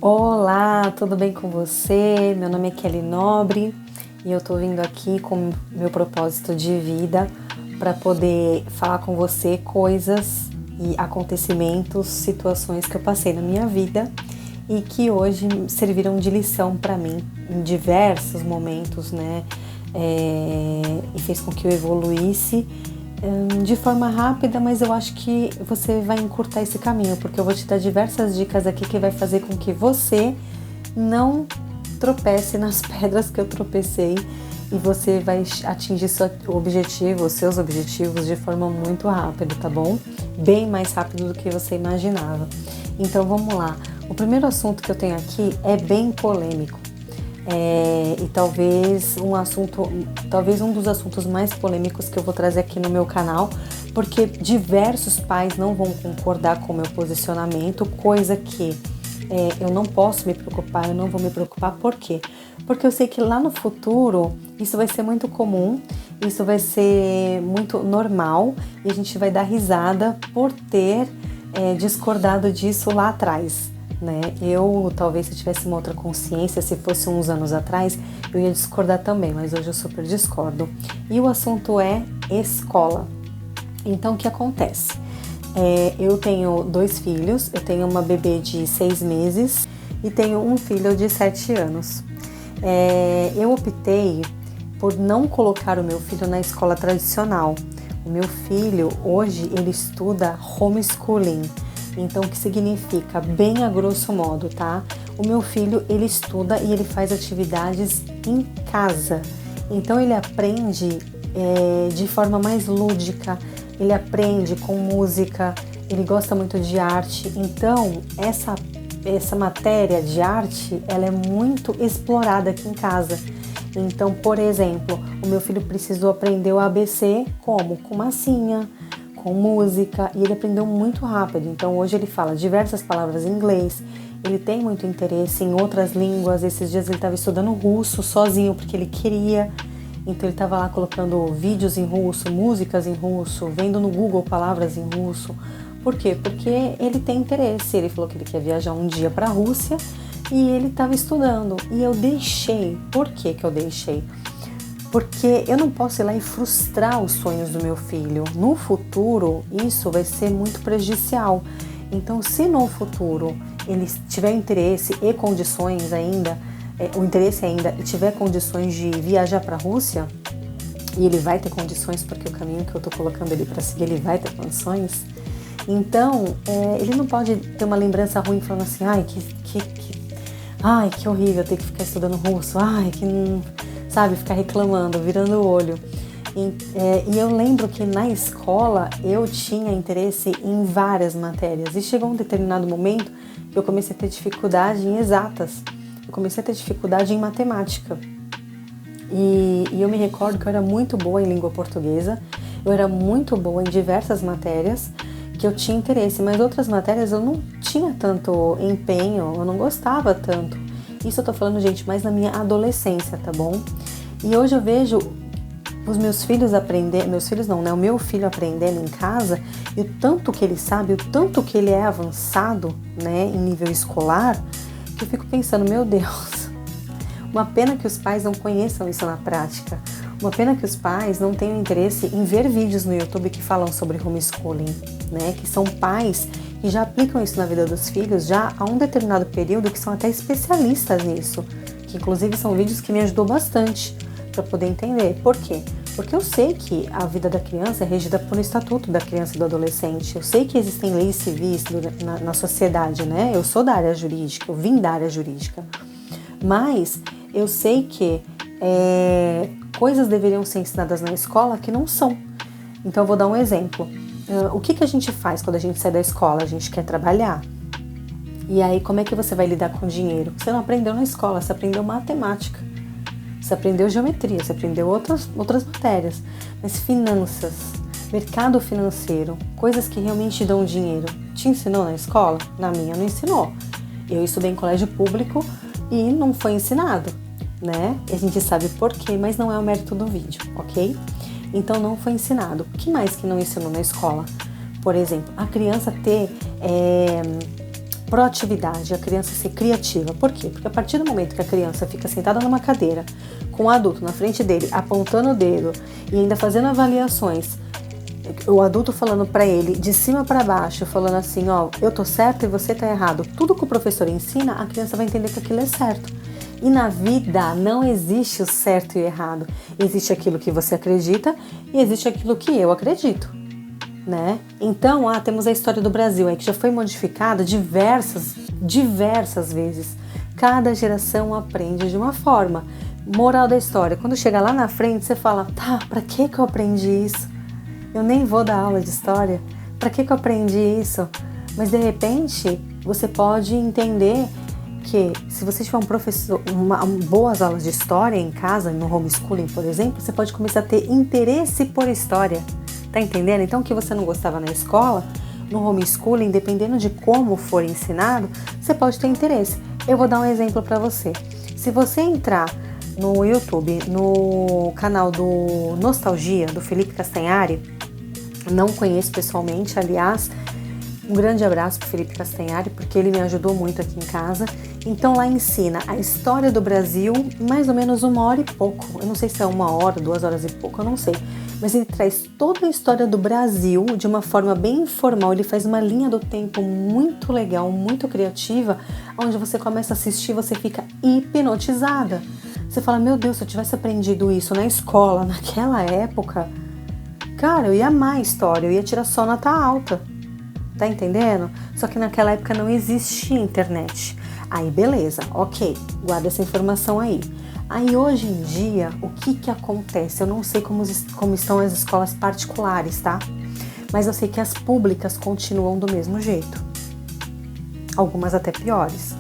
Olá, tudo bem com você? Meu nome é Kelly Nobre e eu tô vindo aqui com meu propósito de vida para poder falar com você coisas e acontecimentos, situações que eu passei na minha vida e que hoje serviram de lição para mim em diversos momentos, né? E fez com que eu evoluísse de forma rápida, mas eu acho que você vai encurtar esse caminho, porque eu vou te dar diversas dicas aqui que vai fazer com que você não tropece nas pedras que eu tropecei e você vai atingir seus objetivos de forma muito rápida, tá bom? Bem mais rápido do que você imaginava. Então vamos lá. O primeiro assunto que eu tenho aqui é bem polêmico. E talvez um dos assuntos mais polêmicos que eu vou trazer aqui no meu canal, porque diversos pais não vão concordar com o meu posicionamento, coisa que eu não posso me preocupar, eu não vou me preocupar. Por quê? Porque eu sei que lá no futuro isso vai ser muito comum, isso vai ser muito normal e a gente vai dar risada por ter discordado disso lá atrás. Né? Eu, talvez, se tivesse uma outra consciência, se fosse uns anos atrás, eu ia discordar também, mas hoje eu super discordo. E o assunto é escola. Então, o que acontece? Eu tenho 2 filhos, eu tenho uma bebê de 6 meses e tenho um filho de 7 anos. Eu optei por não colocar o meu filho na escola tradicional. O meu filho, hoje, ele estuda homeschooling. Então, o que significa? Bem a grosso modo, tá? O meu filho, ele estuda e ele faz atividades em casa. Então, ele aprende de forma mais lúdica, ele aprende com música, ele gosta muito de arte. Então, essa matéria de arte, ela é muito explorada aqui em casa. Então, por exemplo, o meu filho precisou aprender o ABC como? Com massinha, com música, e ele aprendeu muito rápido. Então hoje ele fala diversas palavras em inglês, ele tem muito interesse em outras línguas. Esses dias ele estava estudando russo sozinho porque ele queria, então ele estava lá colocando vídeos em russo, músicas em russo, vendo no Google palavras em russo. Por quê? Porque ele tem interesse. Ele falou que ele quer viajar um dia para a Rússia e ele estava estudando, e eu deixei. Por que eu deixei? Porque eu não posso ir lá e frustrar os sonhos do meu filho. No futuro, isso vai ser muito prejudicial. Então, se no futuro ele tiver interesse e condições ainda, e tiver condições de viajar para a Rússia, e ele vai ter condições, porque o caminho que eu estou colocando ele para seguir, ele vai ter condições. Então, ele não pode ter uma lembrança ruim falando assim, que horrível ter que ficar estudando russo, sabe, ficar reclamando, virando o olho. E eu lembro que na escola eu tinha interesse em várias matérias, e chegou um determinado momento que eu comecei a ter dificuldade em exatas, eu comecei a ter dificuldade em matemática. E eu me recordo que eu era muito boa em língua portuguesa, eu era muito boa em diversas matérias que eu tinha interesse, mas outras matérias eu não tinha tanto empenho, eu não gostava tanto. Isso eu tô falando, gente, mais na minha adolescência, tá bom? E hoje eu vejo os meus filhos aprendendo, o meu filho aprendendo em casa, e o tanto que ele sabe, o tanto que ele é avançado, né, em nível escolar, que eu fico pensando, meu Deus, uma pena que os pais não conheçam isso na prática, uma pena que os pais não tenham interesse em ver vídeos no YouTube que falam sobre homeschooling, né, que são pais que já aplicam isso na vida dos filhos já há um determinado período, que são até especialistas nisso, que inclusive são vídeos que me ajudou bastante para poder entender. Por quê? Porque eu sei que a vida da criança é regida por um estatuto da criança e do adolescente, eu sei que existem leis civis na sociedade, né? Eu sou da área jurídica, eu vim da área jurídica, mas eu sei que coisas deveriam ser ensinadas na escola que não são. Então eu vou dar um exemplo. O que a gente faz quando a gente sai da escola? A gente quer trabalhar. E aí, como é que você vai lidar com dinheiro? Você não aprendeu na escola, você aprendeu matemática, você aprendeu geometria, você aprendeu outras matérias. Mas finanças, mercado financeiro, coisas que realmente dão dinheiro, te ensinou na escola? Na minha não ensinou. Eu estudei em colégio público e não foi ensinado, né? A gente sabe por quê, mas não é o mérito do vídeo, ok? Então não foi ensinado. O que mais que não ensinou na escola? Por exemplo, a criança ter proatividade, a criança ser criativa. Por quê? Porque a partir do momento que a criança fica sentada numa cadeira, com o adulto na frente dele, apontando o dedo e ainda fazendo avaliações, o adulto falando para ele de cima para baixo, falando assim, ó, eu tô certo e você tá errado. Tudo que o professor ensina, a criança vai entender que aquilo é certo. E na vida não existe o certo e o errado. Existe aquilo que você acredita e existe aquilo que eu acredito, né? Então, temos a história do Brasil aí que já foi modificada diversas vezes. Cada geração aprende de uma forma. Moral da história, quando chegar lá na frente, você fala, tá, pra que eu aprendi isso? Eu nem vou dar aula de história. Pra que eu aprendi isso? Mas de repente, você pode entender que se você tiver um professor, boas aulas de história em casa, no homeschooling, por exemplo, você pode começar a ter interesse por história. Tá entendendo? Então, o que você não gostava na escola, no homeschooling, dependendo de como for ensinado, você pode ter interesse. Eu vou dar um exemplo para você. Se você entrar no YouTube, no canal do Nostalgia, do Felipe Castanhari, não conheço pessoalmente, aliás, um grande abraço para o Felipe Castanhari, porque ele me ajudou muito aqui em casa. Então lá ensina a história do Brasil, mais ou menos 1h e pouco. Eu não sei se é 1 hora, 2 horas e pouco, eu não sei. Mas ele traz toda a história do Brasil de uma forma bem informal. Ele faz uma linha do tempo muito legal, muito criativa, onde você começa a assistir, você fica hipnotizada. Você fala, meu Deus, se eu tivesse aprendido isso na escola, naquela época, cara, eu ia amar a história, eu ia tirar só nota alta. Tá entendendo? Só que naquela época não existia internet. Aí beleza, ok, guarda essa informação aí. Aí hoje em dia, o que acontece? Eu não sei como estão as escolas particulares, tá? Mas eu sei que as públicas continuam do mesmo jeito. Algumas até piores.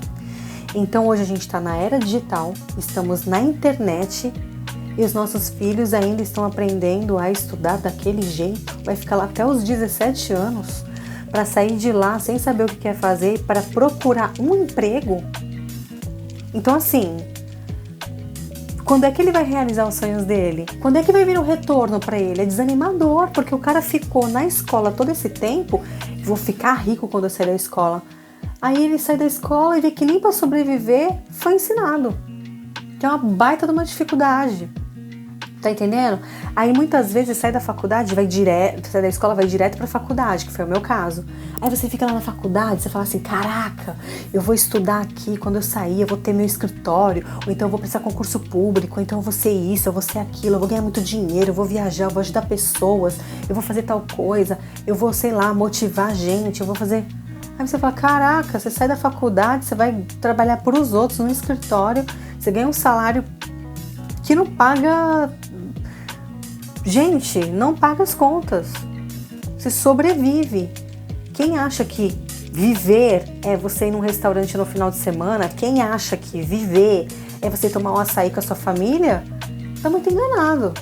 Então hoje a gente está na era digital, estamos na internet e os nossos filhos ainda estão aprendendo a estudar daquele jeito. Vai ficar lá até os 17 anos para sair de lá sem saber o que quer fazer, para procurar um emprego. Então assim, quando é que ele vai realizar os sonhos dele? Quando é que vai vir o retorno para ele? É desanimador, porque o cara ficou na escola todo esse tempo, vou ficar rico quando eu sair da escola. Aí ele sai da escola e vê que nem para sobreviver foi ensinado. Que é uma baita de uma dificuldade. Tá entendendo? Aí muitas vezes sai da faculdade, sai da escola, vai direto pra faculdade, que foi o meu caso. Aí você fica lá na faculdade, você fala assim, caraca, eu vou estudar aqui, quando eu sair eu vou ter meu escritório, ou então eu vou prestar concurso público, ou então eu vou ser isso, eu vou ser aquilo, eu vou ganhar muito dinheiro, eu vou viajar, eu vou ajudar pessoas, eu vou fazer tal coisa, eu vou, sei lá, motivar gente, eu vou fazer... Aí você fala, caraca, você sai da faculdade, você vai trabalhar pros outros no escritório, você ganha um salário que não paga... Gente, não paga as contas. Você sobrevive. Quem acha que viver é você ir num restaurante no final de semana, quem acha que viver é você tomar um açaí com a sua família, tá muito enganado.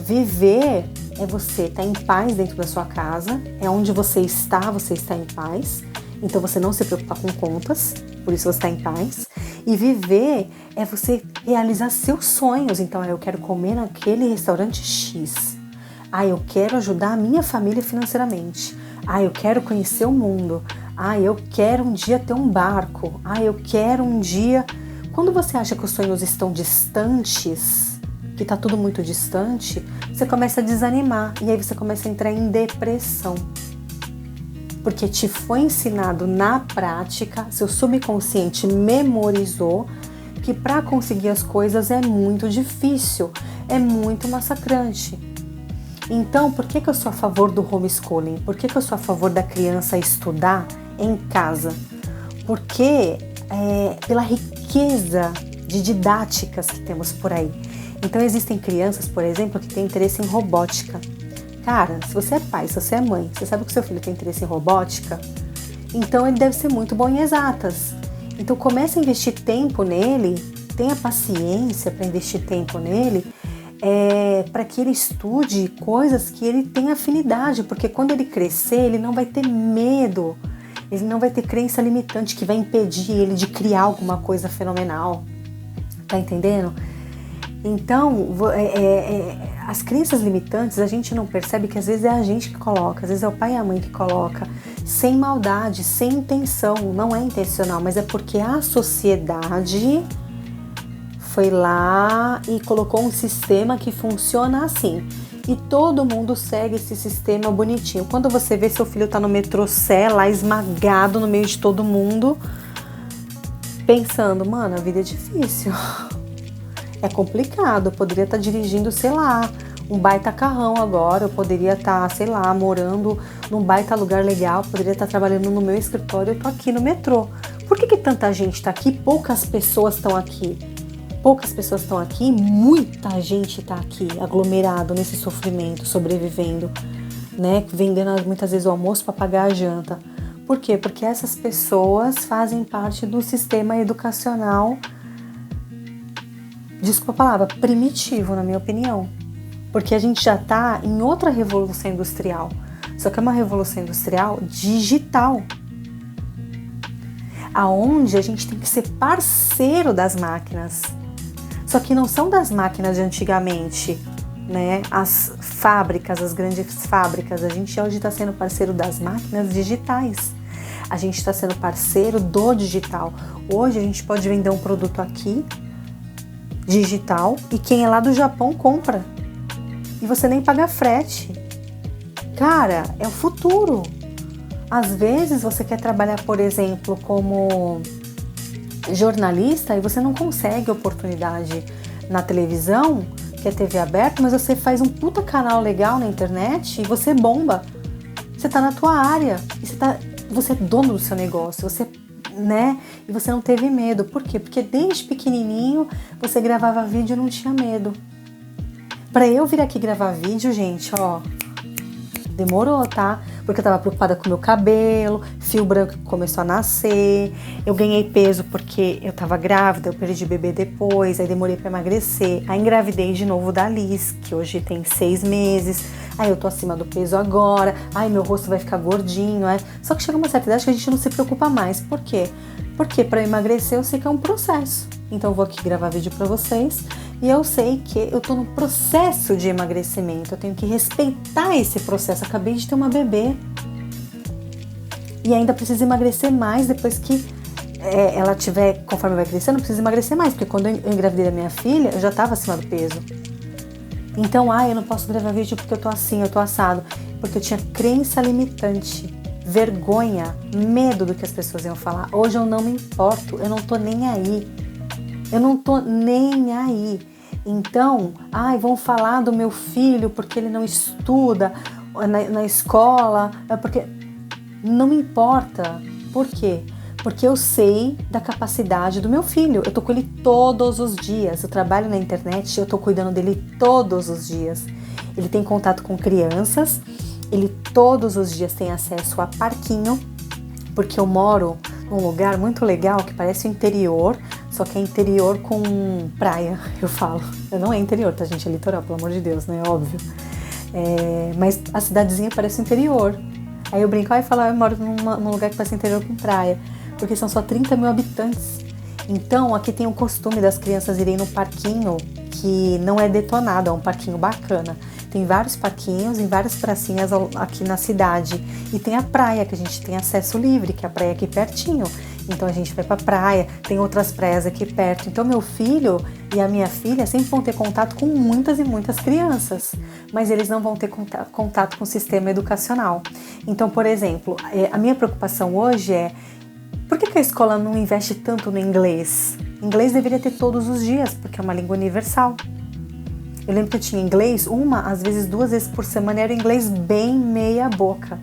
Viver é você estar em paz dentro da sua casa, é onde você está em paz. Então você não se preocupa com contas, por isso você está em paz. E viver é você realizar seus sonhos. Então, eu quero comer naquele restaurante X. Eu quero ajudar a minha família financeiramente. Eu quero conhecer o mundo. Eu quero um dia ter um barco. Eu quero um dia... Quando você acha que os sonhos estão distantes, que está tudo muito distante, você começa a desanimar. E aí você começa a entrar em depressão. Porque te foi ensinado na prática, seu subconsciente memorizou que para conseguir as coisas é muito difícil, é muito massacrante. Então, por que eu sou a favor do homeschooling? Por que eu sou a favor da criança estudar em casa? Porque pela riqueza de didáticas que temos por aí. Então, existem crianças, por exemplo, que têm interesse em robótica. Cara, se você é pai, se você é mãe, você sabe que o seu filho tem interesse em robótica, então ele deve ser muito bom em exatas. Então comece a investir tempo nele, tenha paciência para investir tempo nele, para que ele estude coisas que ele tem afinidade, porque quando ele crescer, ele não vai ter medo, ele não vai ter crença limitante que vai impedir ele de criar alguma coisa fenomenal. Tá entendendo? Então, as crenças limitantes, a gente não percebe que às vezes é a gente que coloca, às vezes é o pai e a mãe que coloca. sem maldade, sem intenção, não é intencional, mas é porque a sociedade foi lá e colocou um sistema que funciona assim. E todo mundo segue esse sistema bonitinho. Quando você vê seu filho tá no metrô Sé, lá esmagado no meio de todo mundo, pensando, mano, a vida é difícil. É complicado, eu poderia estar dirigindo, sei lá, um baita carrão agora, eu poderia estar, sei lá, morando num baita lugar legal, poderia estar trabalhando no meu escritório, eu tô aqui no metrô. Por que tanta gente tá aqui? Poucas pessoas estão aqui. Poucas pessoas estão aqui, muita gente está aqui, aglomerado nesse sofrimento, sobrevivendo, né? Vendendo muitas vezes o almoço para pagar a janta. Por quê? Porque essas pessoas fazem parte do sistema educacional, desculpa a palavra, primitivo, na minha opinião. Porque a gente já está em outra revolução industrial, só que é uma revolução industrial digital, aonde a gente tem que ser parceiro das máquinas. Só que não são das máquinas de antigamente, né? As fábricas, as grandes fábricas. A gente hoje está sendo parceiro das máquinas digitais. A gente está sendo parceiro do digital. Hoje a gente pode vender um produto aqui, digital, e quem é lá do Japão compra. E você nem paga frete. Cara, é o futuro. Às vezes você quer trabalhar, por exemplo, como jornalista e você não consegue oportunidade na televisão, que é TV aberta, mas você faz um puta canal legal na internet e você bomba. Você tá na tua área, e você é dono do seu negócio, você, né? E você não teve medo. Por quê? Porque desde pequenininho você gravava vídeo e não tinha medo. Pra eu vir aqui gravar vídeo, gente, ó, demorou, tá? Porque eu tava preocupada com o meu cabelo, fio branco que começou a nascer, eu ganhei peso porque eu tava grávida, eu perdi bebê depois, aí demorei pra emagrecer, aí engravidei de novo da Liz, que hoje tem 6 meses, aí eu tô acima do peso agora, aí meu rosto vai ficar gordinho, só que chega uma certa idade que a gente não se preocupa mais. Por quê? Porque pra emagrecer eu sei que é um processo, então eu vou aqui gravar vídeo pra vocês, e eu sei que eu tô no processo de emagrecimento, eu tenho que respeitar esse processo. Acabei de ter uma bebê e ainda preciso emagrecer mais depois que ela tiver, conforme vai crescendo, eu preciso emagrecer mais, porque quando eu engravidei da minha filha, eu já tava acima do peso. Então, eu não posso gravar vídeo porque eu tô assim, eu tô assado, porque eu tinha crença limitante, vergonha, medo do que as pessoas iam falar. Hoje eu não me importo, eu não tô nem aí. Eu não tô nem aí. Então, vão falar do meu filho porque ele não estuda na escola, porque não me importa. Por quê? Porque eu sei da capacidade do meu filho. Eu tô com ele todos os dias. Eu trabalho na internet, eu tô cuidando dele todos os dias. Ele tem contato com crianças, ele todos os dias tem acesso a parquinho, porque eu moro num lugar muito legal que parece o interior, só que é interior com praia, eu falo. Não é interior, tá, gente? É litoral, pelo amor de Deus, né? Óbvio. Mas a cidadezinha parece interior. Aí eu brinco e falo, eu moro num lugar que parece interior com praia, porque são só 30 mil habitantes. Então, aqui tem o costume das crianças irem no parquinho que não é detonado, é um parquinho bacana. Tem vários parquinhos em várias pracinhas aqui na cidade. E tem a praia, que a gente tem acesso livre, que é a praia aqui pertinho. Então a gente vai pra praia, tem outras praias aqui perto. Então meu filho e a minha filha sempre vão ter contato com muitas e muitas crianças, mas eles não vão ter contato com o sistema educacional. Então, por exemplo, a minha preocupação hoje é: por que a escola não investe tanto no inglês? Inglês deveria ter todos os dias, porque é uma língua universal. Eu lembro que eu tinha inglês às vezes 2 vezes por semana, era inglês bem meia boca,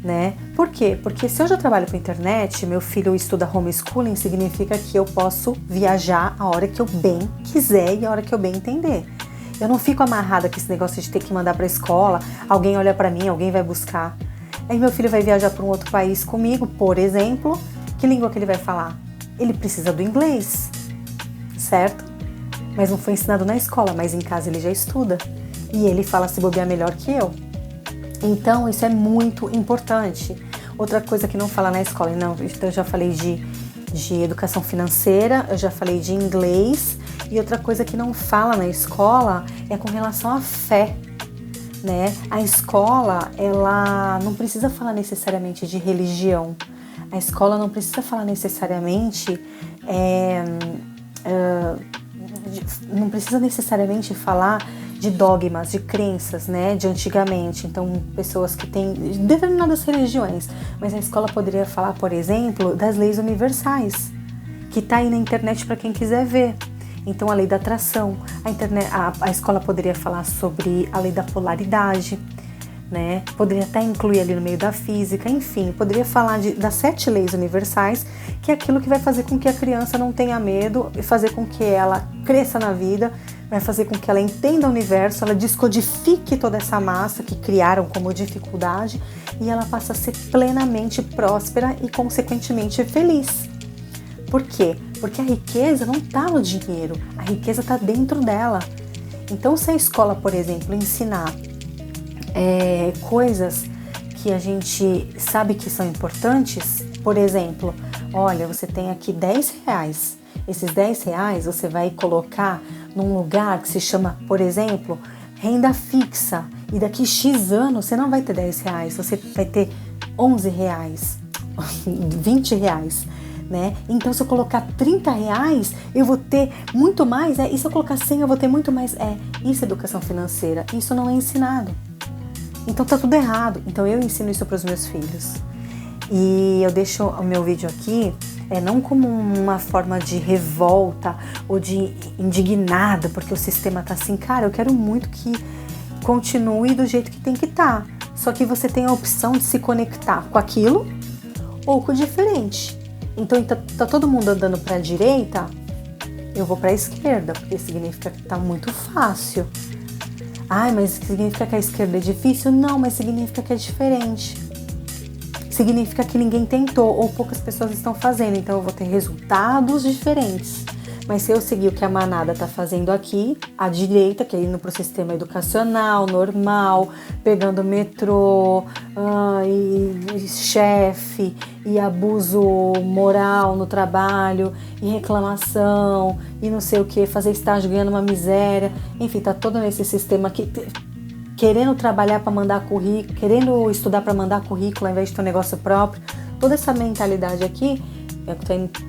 né? Por quê? Porque se eu já trabalho com internet, meu filho estuda homeschooling, significa que eu posso viajar a hora que eu bem quiser e a hora que eu bem entender. Eu não fico amarrada com esse negócio de ter que mandar para a escola, alguém olha para mim, alguém vai buscar. Aí meu filho vai viajar para um outro país comigo, por exemplo, que língua que ele vai falar? Ele precisa do inglês, certo? Mas não foi ensinado na escola, mas em casa ele já estuda. E ele fala se bobear melhor que eu. Então, isso é muito importante. Outra coisa que não fala na escola, então eu já falei de educação financeira, eu já falei de inglês. E outra coisa que não fala na escola é com relação à fé. né? A escola, ela não precisa falar necessariamente de religião. A escola não precisa falar necessariamente não precisa necessariamente falar de dogmas, de crenças, né, de antigamente. Então, pessoas que têm determinadas religiões, mas a escola poderia falar, por exemplo, das leis universais, que está aí na internet para quem quiser ver. Então, a lei da atração, a escola poderia falar sobre a lei da polaridade, né? Poderia até incluir ali no meio da física, enfim, poderia falar das 7 leis universais, que é aquilo que vai fazer com que a criança não tenha medo e fazer com que ela cresça na vida, vai fazer com que ela entenda o universo, ela descodifique toda essa massa que criaram como dificuldade e ela passa a ser plenamente próspera e, consequentemente, feliz. Por quê? Porque a riqueza não está no dinheiro, a riqueza está dentro dela. Então, se a escola, por exemplo, ensinar coisas que a gente sabe que são importantes, por exemplo, olha, você tem aqui R$10, esses R$10 você vai colocar num lugar que se chama, por exemplo, renda fixa, e daqui X anos você não vai ter R$10, você vai ter R$11, R$20, né? Então, se eu colocar R$30, eu vou ter muito mais, e se eu colocar 100, eu vou ter muito mais. Isso é educação financeira, isso não é ensinado. Então tá tudo errado. Então eu ensino isso para os meus filhos. E eu deixo o meu vídeo aqui, não como uma forma de revolta ou de indignada, porque o sistema tá assim. Cara, eu quero muito que continue do jeito que tem que estar. Só que você tem a opção de se conectar com aquilo ou com o diferente. Então tá todo mundo andando para a direita, eu vou para a esquerda, porque significa que tá muito fácil. Ai, mas significa que a esquerda é difícil? Não, mas significa que é diferente. Significa que ninguém tentou ou poucas pessoas estão fazendo, então eu vou ter resultados diferentes. Mas se eu seguir o que a manada está fazendo aqui, a direita, que é indo para o sistema educacional, normal, pegando metrô, e chefe, e abuso moral no trabalho, e reclamação, e não sei o que, fazer estágio ganhando uma miséria, enfim, tá todo nesse sistema aqui, querendo trabalhar para mandar currículo, querendo estudar para mandar currículo ao invés de ter um negócio próprio, toda essa mentalidade aqui, é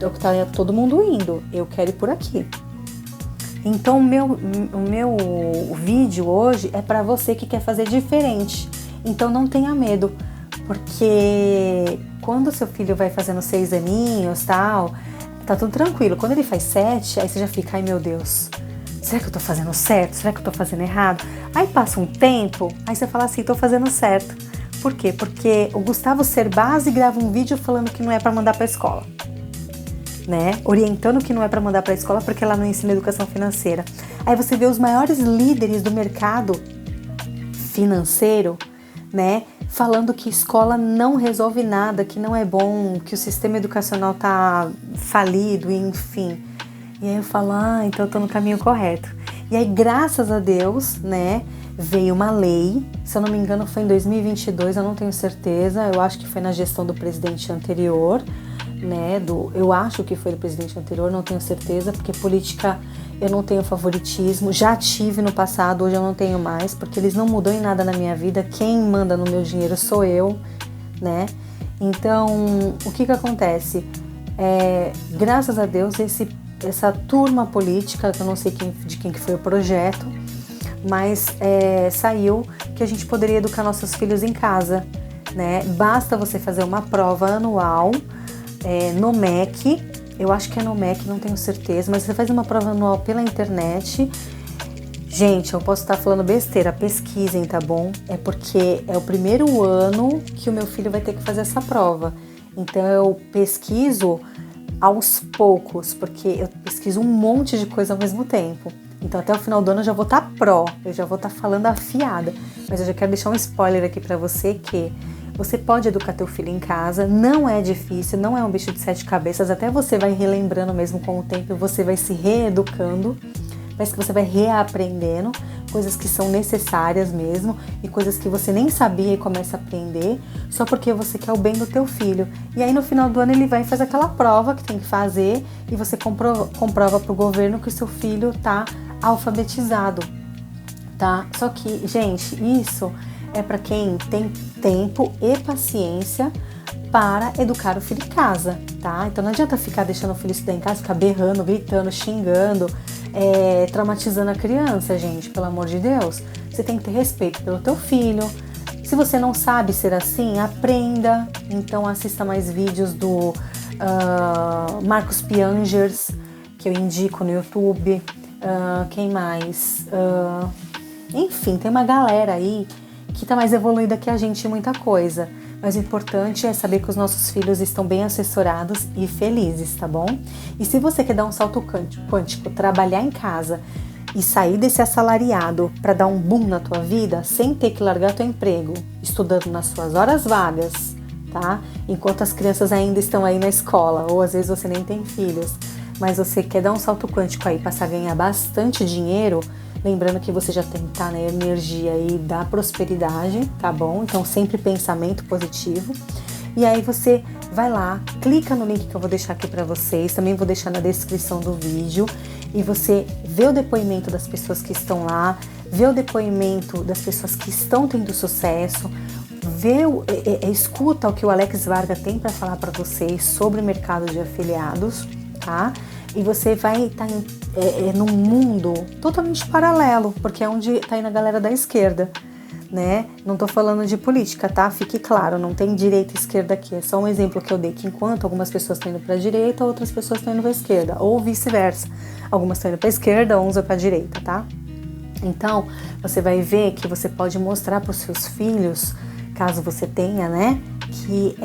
o que tá todo mundo indo. Eu quero ir por aqui. Então, o meu vídeo hoje é para você que quer fazer diferente. Então, não tenha medo. Porque quando seu filho vai fazendo 6 aninhos, tal, tá tudo tranquilo. Quando ele faz 7, aí você já fica, ai meu Deus, será que eu tô fazendo certo? Será que eu tô fazendo errado? Aí passa um tempo, aí você fala assim, tô fazendo certo. Por quê? Porque o Gustavo Cerbasi grava um vídeo falando que não é para mandar para a escola, né? Orientando que não é para mandar para a escola porque ela não ensina educação financeira. Aí você vê os maiores líderes do mercado financeiro, né? Falando que escola não resolve nada, que não é bom, que o sistema educacional tá falido, enfim. E aí eu falo, então eu tô no caminho correto. E aí, graças a Deus, né? Veio uma lei, se eu não me engano foi em 2022, eu não tenho certeza, eu acho que foi na gestão do presidente anterior, né, eu acho que foi do presidente anterior, não tenho certeza, porque política eu não tenho favoritismo, já tive no passado, hoje eu não tenho mais, porque eles não mudam em nada na minha vida, quem manda no meu dinheiro sou eu, né, então o que acontece? Graças a Deus essa turma política, que eu não sei de quem que foi o projeto, mas saiu que a gente poderia educar nossos filhos em casa, né? Basta você fazer uma prova anual no MEC, eu acho que é no MEC, não tenho certeza, mas você faz uma prova anual pela internet. Gente, eu posso estar falando besteira, pesquisem, tá bom? É porque é o primeiro ano que o meu filho vai ter que fazer essa prova, então eu pesquiso aos poucos, porque eu pesquiso um monte de coisa ao mesmo tempo. Então até o final do ano eu já vou estar eu já vou estar falando afiada. Mas eu já quero deixar um spoiler aqui pra você que você pode educar teu filho em casa, não é difícil, não é um bicho de 7 cabeças, até você vai relembrando mesmo com o tempo, você vai se reeducando, parece que você vai reaprendendo coisas que são necessárias mesmo e coisas que você nem sabia e começa a aprender só porque você quer o bem do teu filho. E aí no final do ano ele vai fazer aquela prova que tem que fazer e você comprova para o governo que o seu filho está alfabetizado. tá? Só que, gente, isso é para quem tem tempo e paciência para educar o filho em casa, tá? Então não adianta ficar deixando o filho estudar em casa, ficar berrando, gritando, xingando, traumatizando a criança, gente, pelo amor de Deus. Você tem que ter respeito pelo teu filho. Se você não sabe ser assim, aprenda. Então assista mais vídeos do Marcos Piangers, que eu indico no YouTube. Quem mais? Enfim, tem uma galera aí que tá mais evoluída que a gente em muita coisa. Mas o importante é saber que os nossos filhos estão bem assessorados e felizes, tá bom? E se você quer dar um salto quântico, trabalhar em casa e sair desse assalariado para dar um boom na tua vida, sem ter que largar teu emprego, estudando nas suas horas vagas, tá? Enquanto as crianças ainda estão aí na escola, ou às vezes você nem tem filhos, mas você quer dar um salto quântico aí, passar a ganhar bastante dinheiro, lembrando que você já tem que estar na energia aí da prosperidade, tá bom? Então sempre pensamento positivo. E aí você vai lá, clica no link que eu vou deixar aqui para vocês, também vou deixar na descrição do vídeo, e você vê o depoimento das pessoas que estão lá, vê o depoimento das pessoas que estão tendo sucesso, escuta o que o Alex Varga tem para falar para vocês sobre o mercado de afiliados, tá? E você vai estar num mundo totalmente paralelo, porque é onde está indo a galera da esquerda, né? Não tô falando de política, tá? Fique claro, não tem direita e esquerda aqui. É só um exemplo que eu dei, que enquanto algumas pessoas estão indo para a direita, outras pessoas estão indo para a esquerda, ou vice-versa. Algumas estão indo para a esquerda, uns para a direita, tá? Então, você vai ver que você pode mostrar para os seus filhos, caso você tenha, né? Que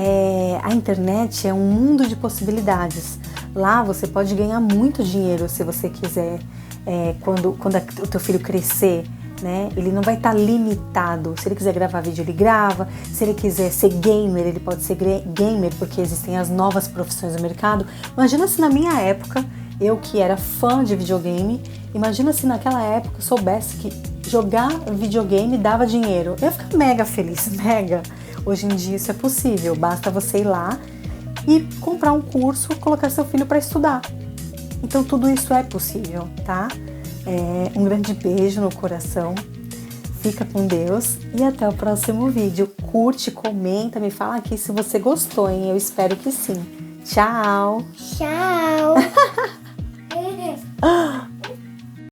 a internet é um mundo de possibilidades. Lá você pode ganhar muito dinheiro se você quiser, quando o teu filho crescer, né? Ele não vai estar limitado. Se ele quiser gravar vídeo, ele grava. Se ele quiser ser gamer, ele pode ser gamer, porque existem as novas profissões do mercado. Imagina se na minha época, eu que era fã de videogame, imagina se naquela época eu soubesse que jogar videogame dava dinheiro. Eu ia ficar mega feliz, mega. Hoje em dia isso é possível, basta você ir lá e comprar um curso, colocar seu filho para estudar. Então tudo isso é possível, tá? Um grande beijo no coração, fica com Deus e até o próximo vídeo. Curte, comenta, me fala aqui se você gostou, hein? Eu espero que sim. Tchau! Tchau!